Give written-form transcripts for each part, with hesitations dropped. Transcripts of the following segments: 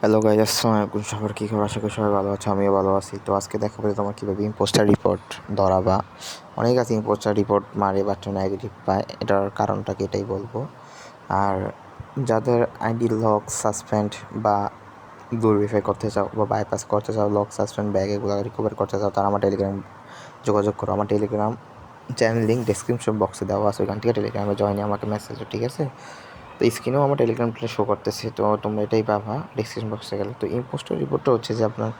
Hello guys, আসসালামু আলাইকুম। সবার কী খবর? আশা করি সবাই ভালো আছে, আমিও ভালো আছি। তো আজকে দেখাবো যে তোমার কীভাবে ইম্পোস্টার রিপোর্ট ধরাবা। অনেক আছে ইম্পোস্টার রিপোর্ট মারে বাট নেগেটিভ পায়, এটার কারণটা কি এটাই বলবো। আর যাদের আইডি লক সাসপেন্ড বা ভেরিফাই করতে চাও বা বাইপাস করতে চাও, লক সাসপেন্ড ব্যাগ এগুলো রিকভার করতে চাও, তারা আমার টেলিগ্রাম যোগাযোগ করো। আমার টেলিগ্রাম চ্যানেল লিঙ্ক ডিসক্রিপশন বক্সে দেওয়া আছে, ওইখান থেকে টেলিগ্রামে জয়েনে আমাকে মেসেজ, ঠিক আছে? তো স্ক্রিনেও আমার টেলিগ্রামটা শো করতেছে, তো তোমরা এটাই পাবা ডিসক্রিপশন বক্সে গেলে। তো ইম্পোস্টার রিপোর্টটা হচ্ছে যে আপনার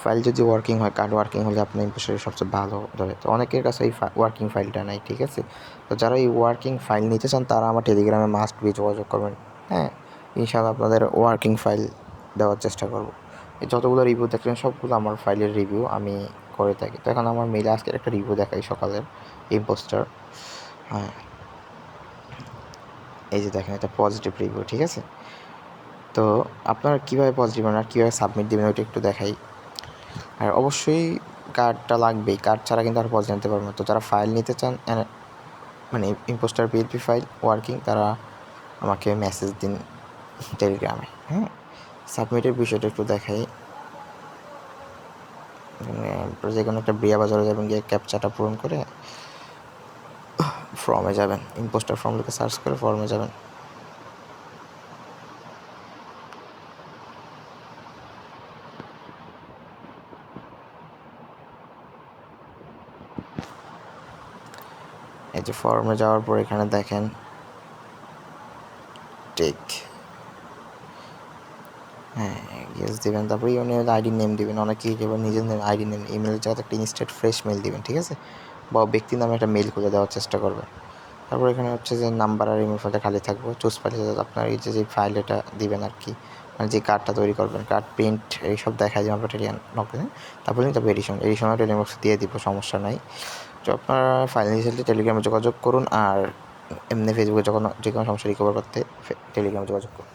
ফাইল যদি ওয়ার্কিং হয়, কার্ড ওয়ার্কিং হলে আপনার ইম্পোস্টারের সবচেয়ে ভালো ধরে। তো অনেকের কাছে এই ওয়ার্কিং ফাইলটা নাই, ঠিক আছে? তো যারা এই ওয়ার্কিং ফাইল নিতে চান তারা আমার টেলিগ্রামে মাস্ট বি যোগাযোগ করবেন। হ্যাঁ, ইনশাআল্লাহ আপনাদের ওয়ার্কিং ফাইল দেওয়ার চেষ্টা করব। যতগুলো রিভিউ দেখলেন সবগুলো আমার ফাইলের রিভিউ আমি করে থাকি। তো এখন আমার মেইলে আজকের একটা রিভিউ দেখাই সকালের ইম্পোস্টার। হ্যাঁ, এই যে দেখেন, এটা পজিটিভ রিভিউ, ঠিক আছে? তো আপনারা কীভাবে পজিটিভ আর কীভাবে সাবমিট দেবেন ওইটা একটু দেখাই। আর অবশ্যই কার্ডটা লাগবেই, কার্ড ছাড়া কিন্তু আর পজিটিভ নিতে পারবেন না। তো যারা ফাইল নিতে চান, মানে ইম্পোস্টার পিএলপি ফাইল ওয়ার্কিং, তারা আমাকে মেসেজ দিন টেলিগ্রামে। হ্যাঁ, সাবমিটের বিষয়টা একটু দেখাই। যে কোনো একটা ব্রিয়া বাজারে যাবেন, গিয়ে ক্যাপচাটা পূরণ করে ফর্মে যাবেন, ইম্পোস্টার ফর্ম লিখে সার্চ করে ফর্মে যাবেন। এই যে ফর্মে যাওয়ার পর এখানে দেখেন টেক, হ্যাঁ ইয়েস দেবেন। তারপরে ইউনিয়ন আইডি নেম দেবেন। অনেকেই এবার নিজের নেম আইডি নেম ইমেলের জায়গাতে একটা ইনস্ট্যান্ট ফ্রেশ মেল দেবেন, ঠিক আছে? বা ব্যক্তির নামে একটা মেল খুলে দেওয়ার চেষ্টা করবেন। তারপর এখানে হচ্ছে যে নাম্বার আর ইমেল ফাইলটা খালি থাকবে। চুজ ফাইল আপনার এই যে ফাইল এটা দিবেন আর কি, মানে যে কার্ডটা তৈরি করবেন, কার্ড প্রিন্ট এইসব দেখায় যে আপনার টেলিগ্রাম নকলে। তারপরে এডিশনও টেলিগ্রাম দিয়ে দিব, সমস্যা নাই। তো আপনার ফাইল রিজাল্টে টেলিগ্রামে যোগাযোগ করুন। আর এমনি ফেসবুকে যখন যে কোনো সমস্যা রিকভার করতে টেলিগ্রামে যোগাযোগ করুন।